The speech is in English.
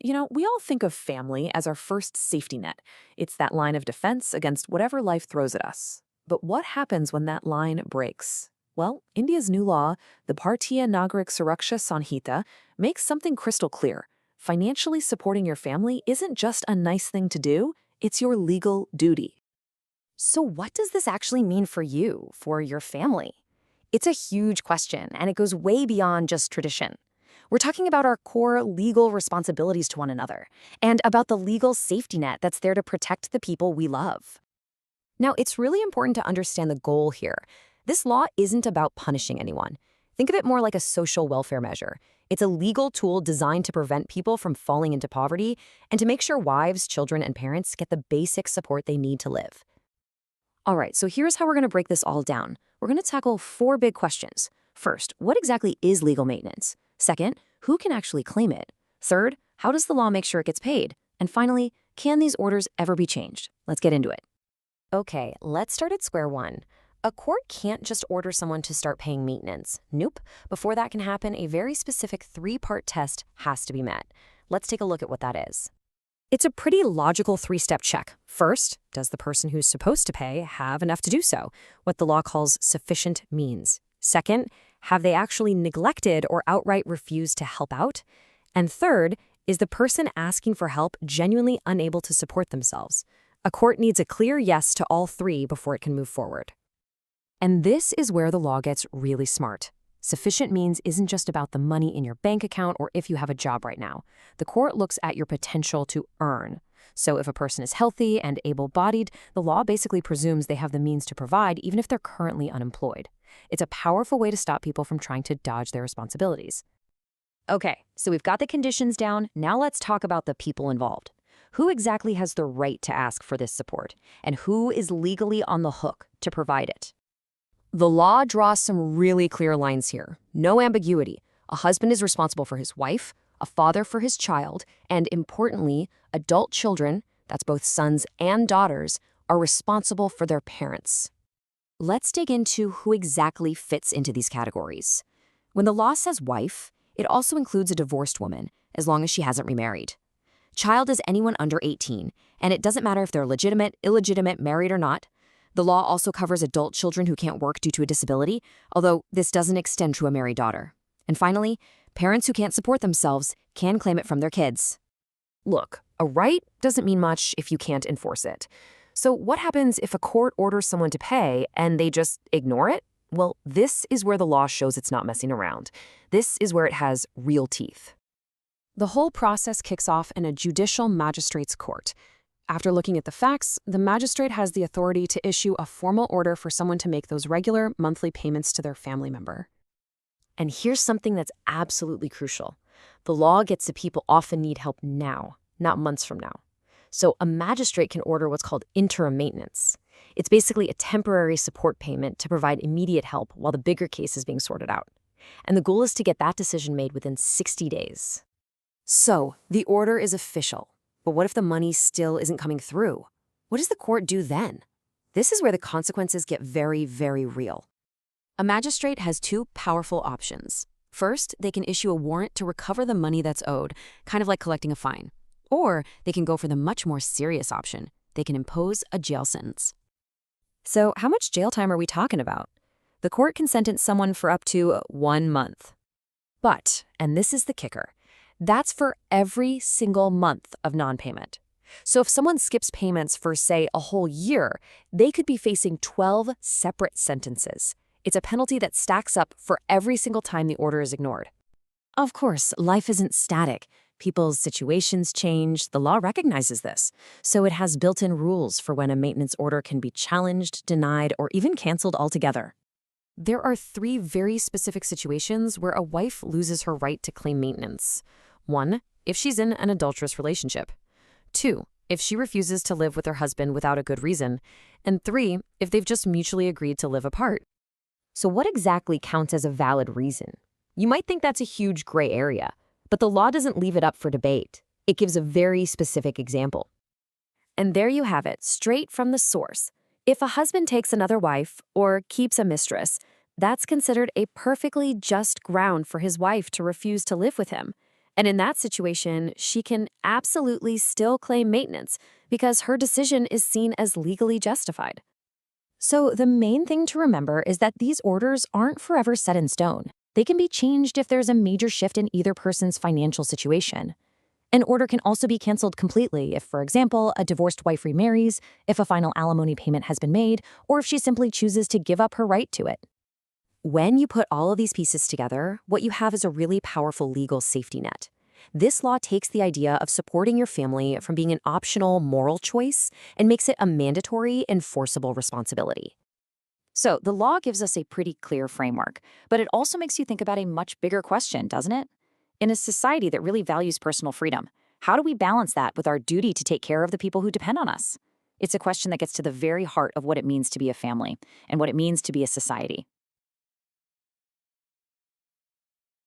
We all think of family as our first safety net. It's that line of defense against whatever life throws at us. But what happens when that line breaks? Well, India's new law, the Bharatiya Nagarik Suraksha Sanhita, makes something crystal clear. Financially supporting your family isn't just a nice thing to do, it's your legal duty. So what does this actually mean for you, for your family? It's a huge question, and it goes way beyond just tradition. We're talking about our core legal responsibilities to one another, and about the legal safety net that's there to protect the people we love. Now, it's really important to understand the goal here. This law isn't about punishing anyone. Think of it more like a social welfare measure. It's a legal tool designed to prevent people from falling into poverty and to make sure wives, children, and parents get the basic support they need to live. All right, so here's how we're going to break this all down. We're going to tackle 4 big questions. First, what exactly is legal maintenance? Second, who can actually claim it? Third, how does the law make sure it gets paid? And finally, can these orders ever be changed? Let's get into it. Okay, let's start at square one. A court can't just order someone to start paying maintenance. Nope. Before that can happen, a very specific 3-part test has to be met. Let's take a look at what that is. It's a pretty logical 3-step check. First, does the person who's supposed to pay have enough to do so? What the law calls sufficient means. Second, have they actually neglected or outright refused to help out? And third, is the person asking for help genuinely unable to support themselves? A court needs a clear yes to all 3 before it can move forward. And this is where the law gets really smart. Sufficient means isn't just about the money in your bank account or if you have a job right now. The court looks at your potential to earn. So if a person is healthy and able-bodied, the law basically presumes they have the means to provide even if they're currently unemployed. It's a powerful way to stop people from trying to dodge their responsibilities. Okay, so we've got the conditions down. Now let's talk about the people involved. Who exactly has the right to ask for this support? And who is legally on the hook to provide it? The law draws some really clear lines here. No ambiguity. A husband is responsible for his wife, a father for his child, and importantly, adult children, that's both sons and daughters, are responsible for their parents. Let's dig into who exactly fits into these categories. When the law says wife, it also includes a divorced woman, as long as she hasn't remarried. Child is anyone under 18, and it doesn't matter if they're legitimate, illegitimate, married or not. The law also covers adult children who can't work due to a disability, although this doesn't extend to a married daughter. And finally, parents who can't support themselves can claim it from their kids. Look, a right doesn't mean much if you can't enforce it. So what happens if a court orders someone to pay and they just ignore it? Well, this is where the law shows it's not messing around. This is where it has real teeth. The whole process kicks off in a judicial magistrate's court. After looking at the facts, the magistrate has the authority to issue a formal order for someone to make those regular monthly payments to their family member. And here's something that's absolutely crucial. The law gets to people often need help now, not months from now. So a magistrate can order what's called interim maintenance. It's basically a temporary support payment to provide immediate help while the bigger case is being sorted out. And the goal is to get that decision made within 60 days. So the order is official. But what if the money still isn't coming through? What does the court do then? This is where the consequences get very, very real. A magistrate has 2 powerful options. First, they can issue a warrant to recover the money that's owed, kind of like collecting a fine. Or they can go for the much more serious option. They can impose a jail sentence. So how much jail time are we talking about? The court can sentence someone for up to 1 month. But, and this is the kicker, that's for every single month of non-payment. So if someone skips payments for, say, a whole year, they could be facing 12 separate sentences. It's a penalty that stacks up for every single time the order is ignored. Of course, life isn't static. People's situations change. The law recognizes this. So it has built-in rules for when a maintenance order can be challenged, denied, or even canceled altogether. There are 3 very specific situations where a wife loses her right to claim maintenance. 1, if she's in an adulterous relationship. 2, if she refuses to live with her husband without a good reason. And 3, if they've just mutually agreed to live apart. So what exactly counts as a valid reason? You might think that's a huge gray area, but the law doesn't leave it up for debate. It gives a very specific example. And there you have it, straight from the source. If a husband takes another wife or keeps a mistress, that's considered a perfectly just ground for his wife to refuse to live with him. And in that situation, she can absolutely still claim maintenance because her decision is seen as legally justified. So the main thing to remember is that these orders aren't forever set in stone. They can be changed if there's a major shift in either person's financial situation. An order can also be canceled completely if, for example, a divorced wife remarries, if a final alimony payment has been made, or if she simply chooses to give up her right to it. When you put all of these pieces together, what you have is a really powerful legal safety net. This law takes the idea of supporting your family from being an optional moral choice and makes it a mandatory enforceable responsibility. So the law gives us a pretty clear framework, but it also makes you think about a much bigger question, doesn't it? In a society that really values personal freedom, how do we balance that with our duty to take care of the people who depend on us? It's a question that gets to the very heart of what it means to be a family and what it means to be a society.